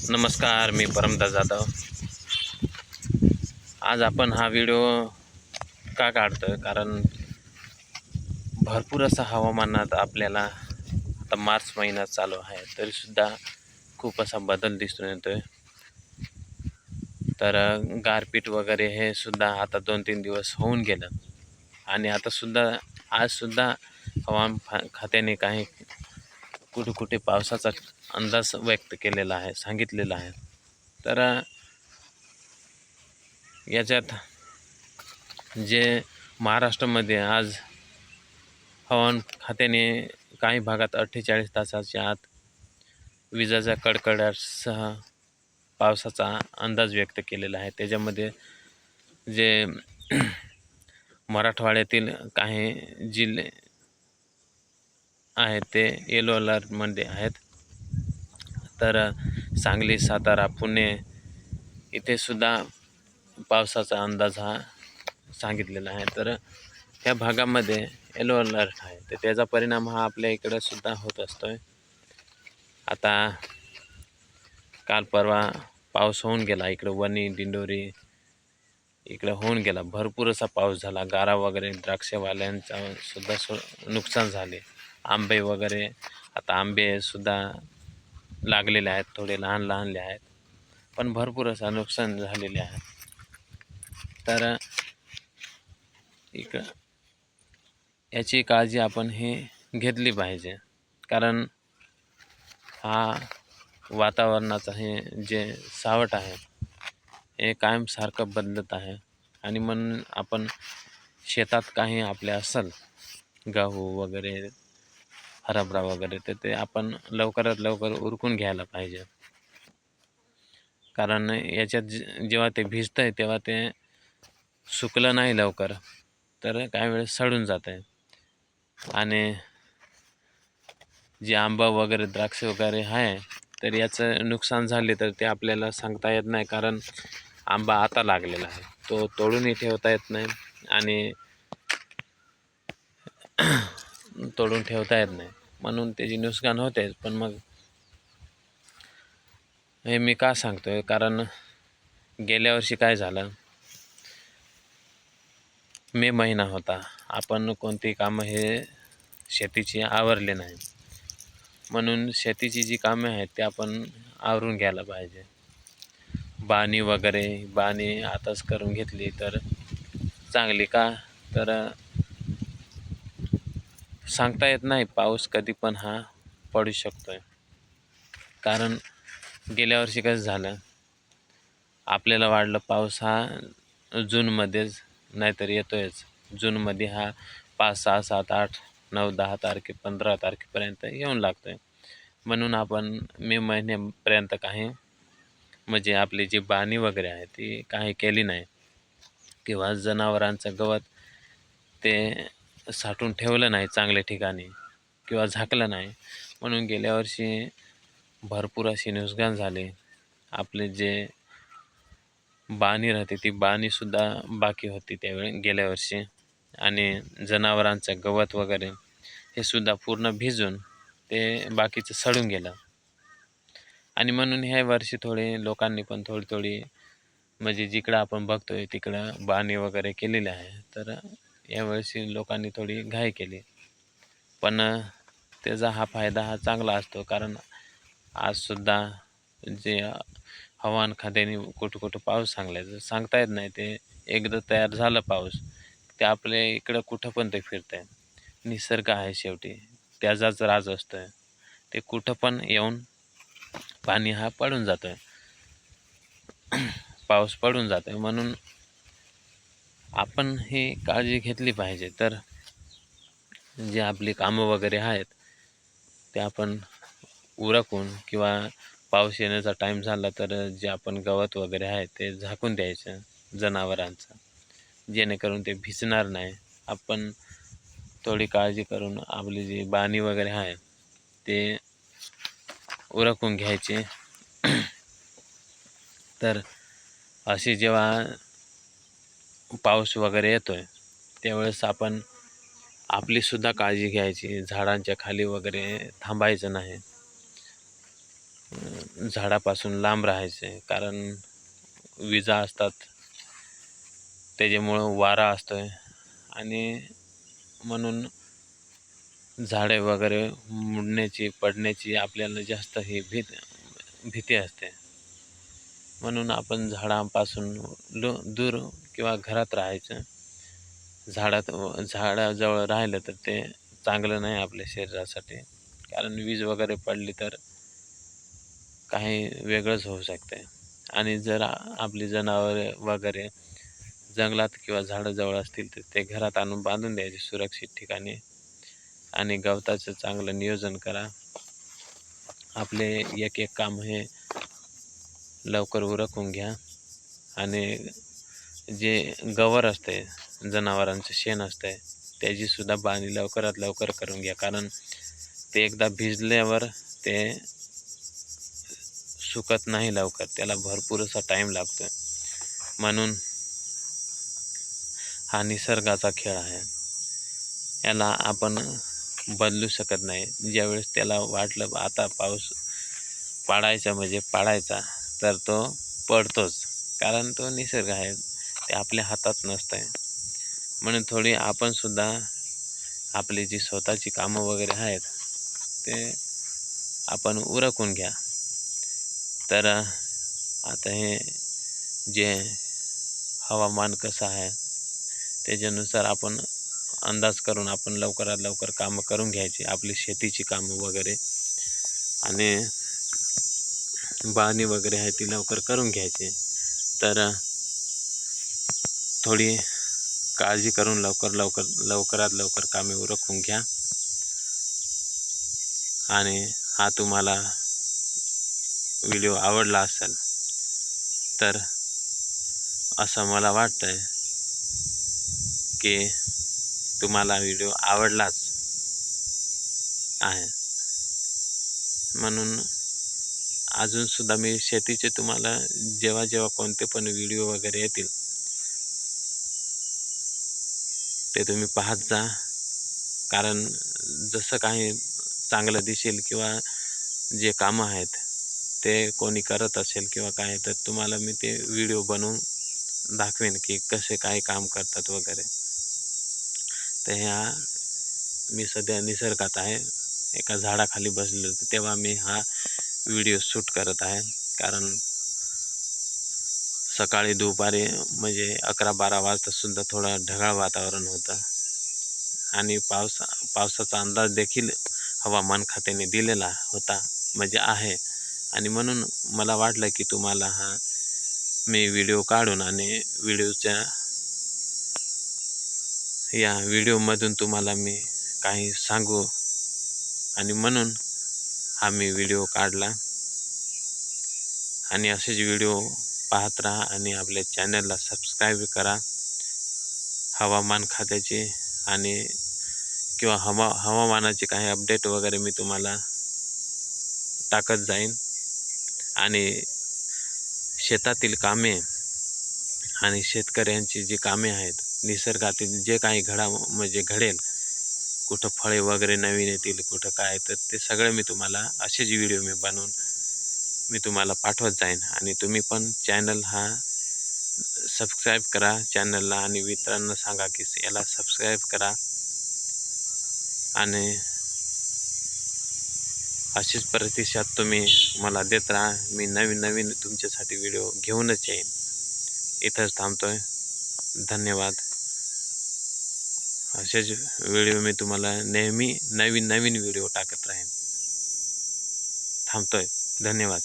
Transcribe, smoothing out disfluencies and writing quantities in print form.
नमस्कार, मी परमदास जाधव. आज आपण हा व्हिडिओ का काढतोय? कारण भरपूर असा हवामानात आपल्याला आता मार्च महिना चालू आहे तरीसुद्धा खूप असा बदल दिसून येतोय. तर गारपीट वगैरे हे सुद्धा आता 2-3 दिवस होऊन गेलं आणि आजसुद्धा हवामान खात्याने काही कुठे पावसाचा अंदाज व्यक्त केलेला आहे, सांगितलेला आहे. तर याच्यात जे महाराष्ट्रामध्ये आज हवामान खात्याने काही भागात 48 तासाच्या आत विजांच्या कडकडाटासह पावसाचा अंदाज व्यक्त केलेला आहे. त्याच्यामध्ये जे मराठवाड्यातील काही जिल्हे आहेत ते येलो अलर्टमध्ये आहेत. तर सांगली, सातारा, पुणे इथे सुद्धा पावसाचा अंदाज हा सांगितलेला आहे. तर त्या भागामध्ये येलो अलर्ट आहे, तर त्याचा परिणाम हा आपल्या इकडं सुद्धा होत असतोय. आता काल परवा पाऊस होऊन गेला इकडं वणी, दिंडोरी इकडं होऊन गेला. भरपूर असा पाऊस झाला. गारा वगैरे द्राक्षवाल्यांचा सुद्धा नुकसान झाले. आंबे वगैरे आता आंबे सुद्धा लागलेले आहेत, थोडे लहान आहेत, पण भरपूर असं नुकसान झालेले आहे. तर याची काळजी आपण हे घेतली पाहिजे, कारण हा वातावरणाचा हे जे सावट आहे हे कायमसारखं बदलत आहे. आणि म्हणून आपण शेतात काही आपल्या असेल गहू वगैरे, हरभरा वगैरे, तर ते आपण लवकरात लवकर उरकून घ्यायला पाहिजे. कारण याच्यात जेव्हा ते भिजतंय तेव्हा ते सुकलं नाही लवकर तर काही वेळेस सडून जात आहे. आणि जे आंबा वगैरे द्राक्ष वगैरे आहे तर याचं नुकसान झाले तर ते आपल्याला सांगता येत नाही, कारण आंबा आता लागलेला आहे, तो तोडूनही ठेवता येत नाही आणि तोडून ठेवता येत नाही, म्हणून त्याची नुकसान होतेच. पण मग हे मी का सांगतोय, कारण गेल्या वर्षी काय झालं, मे महिना होता, आपण कोणती कामं हे शेतीची आवरले नाही, म्हणून शेतीची जी कामे आहेत ते आपण आवरून घ्यायला पाहिजे. बाणी आताच करून घेतली तर चांगली. का तर सांगता येत नाही, पाऊस कधी पण हा पडू शकतोय. कारण गेल्या वर्षी कसं झालं, आपल्याला वाटलं पाऊस हा जूनमध्येच नाहीतर येतोयच. जूनमध्ये हा 5, 6, 7, 8, 9, 10 15 तारखेपर्यंत येऊन लागतोय. म्हणून आपण मे महिन्यापर्यंत काही म्हणजे आपली जी बाणी वगैरे आहे ती काही केली नाही, किंवा जनावरांचं गवत ते साठवून ठेवलं नाही चांगल्या ठिकाणी, किंवा झाकलं नाही. म्हणून गेल्या वर्षी भरपूर अशी नुकसान झाले. आपले जे बाणी राहते ती बाणीसुद्धा बाकी होती त्यावेळी गेल्या वर्षी, आणि जनावरांचं गवत वगैरे हे सुद्धा पूर्ण भिजून ते बाकीचं सडून गेलं. आणि म्हणून ह्या वर्षी थोडे लोकांनी पण थोडी म्हणजे जिकडं आपण बघतोय तिकडं बाणी वगैरे केलेली आहे, तर यावर्षी लोकांनी थोडी घाई केली. पण त्याचा हा फायदा हा चांगला असतो, कारण आजसुद्धा जे हवामान खात्याने कुठं पाऊस सांगता येत नाही. ते एकदा तयार झालं पाऊस, ते आपल्या इकडं कुठं पण ते फिरतंय. निसर्ग आहे शेवटी, त्याचाच राज असतोय. ते कुठं पण येऊन पाणी हा पडून जातोय, पाऊस पडून जातोय. म्हणून आपण ही काळजी घेतली पाहिजे. तर जे आपली कामं वगैरे आहेत ते आपण उरकून, किंवा पाऊस येण्याचा टाईम झाला तर जे आपण गवत वगैरे आहे ते झाकून द्यायचं जनावरांचं, जेणेकरून ते भिजणार नाही. आपण थोडी काळजी करून आपली जी बाणी वगैरे आहे ते उरकून घ्यायची. तर अशी जेव्हा पाऊस वगैरे येतोय त्यावेळेस आपण आपलीसुद्धा काळजी घ्यायची. झाडांच्या खाली वगैरे थांबायचं नाही. झाडापासून लांब राहायचे, कारण विजा असतात, त्याच्यामुळं वारा असतोय आणि म्हणून झाडे वगैरे मुडण्याची पडण्याची आपल्याला जास्त ही भीती असते. म्हणून आपण झाडांपासून दूर किंवा घरात राहायचं. झाडाजवळ राहिलं तर ते चांगलं नाही आपल्या शरीरासाठी, कारण वीज वगैरे पडली तर काही वेगळंच होऊ शकते. आणि जर आपली जनावरे वगैरे जंगलात किंवा झाडाजवळ असतील तर ते घरात आणून बांधून द्यायचे सुरक्षित ठिकाणी आणि गवताचं चांगलं नियोजन करा. आपले एक एक काम हे लवकर उरकून घ्या आणि जे गवर असते, जनावरांचं शेण असते, त्याचीसुद्धा बांधणी लवकरात लवकर करून घ्या, कारण ते एकदा भिजल्यावर ते सुकत नाही लवकर, त्याला भरपूर असा टाईम लागतो. म्हणून हा निसर्गाचा खेळ आहे, याला आपण बदलू शकत नाही. ज्यावेळेस त्याला वाटलं आता पाऊस पाडायचा म्हणजे पाडायचा, तर तो पडतोच, कारण तो निसर्ग आहे, ते आपल्या हातात नसतंय. म्हणून थोडी आपण सुद्धा आपली जी स्वतःची कामं वगैरे आहेत ते आपण उरकून घ्या. तर आता हे जे हवामान कसं आहे त्याच्यानुसार आपण अंदाज करून आपण लवकरात लवकर कामं करून घ्यायची, आपली शेतीची कामं वगैरे आणि बाणी वगैरे आहे ती लवकर करून घ्यायची. तर थोडी काळजी करून लवकरात लवकर कामे उरकून घ्या. आणि हा तुम्हाला व्हिडिओ आवडला असेल तर असं मला वाटतंय की तुम्हाला व्हिडिओ आवडलाच आहे. म्हणून अजूनसुद्धा मी शेतीचे तुम्हाला जेव्हा जेव्हा कोणते पण व्हिडिओ वगैरे येतील ते तुम्ही पाहत जा, कारण जसं काही चांगलं दिसेल किंवा जे कामं आहेत ते कोणी करत असेल किंवा काय, तर तुम्हाला मी ते व्हिडिओ बनवून दाखवेन की कसे काय काम करतात वगैरे. तर मी सध्या निसर्गात आहे, एका झाडाखाली बसलेलो होतो, तेव्हा मी हा व्हिडिओ शूट करत आहे. कारण सकाळी दुपारी म्हणजे 11-12 वाजता सुद्धा थोडं ढगाळ वातावरण होतं आणि पावसाचा अंदाज देखील हवामान खात्याने दिलेला होता, म्हणजे आहे. आणि म्हणून मला वाटलं की तुम्हाला हा मी व्हिडिओ काढून आणि या व्हिडिओमधून तुम्हाला मी काही सांगू, आणि म्हणून हा मी व्हिडिओ काढला. आणि असेच व्हिडिओ पाहत राहा आणि आपल्या चॅनलला सबस्क्राईब करा. हवामान खात्याचे आणि किंवा हवामानाचे काही अपडेट वगैरे मी तुम्हाला टाकत जाईन. आणि शेतातील कामे आणि शेतकऱ्यांची जी कामे आहेत, निसर्गातील जे काही म्हणजे घडेल, कुठं फळे वगैरे नवीन येतील, कुठं काय, तर ते सगळं मी तुम्हाला असेच व्हिडिओ बनवून मी तुम्हाला पाठवत जाईन. आणि तुम्ही पण चॅनल हा सबस्क्राईब करा चॅनलला आणि मित्रांना सांगा की याला सबस्क्राईब करा. आणि अशीच प्रतिसाद तुम्ही मला देत राहा. मी नवीन तुमच्यासाठी व्हिडिओ घेऊनच येईन. इथंच थांबतोय. धन्यवाद. असेच व्हिडिओ मी तुम्हाला नेहमी नवीन व्हिडिओ टाकत राहीन. थांबतोय. धन्यवाद.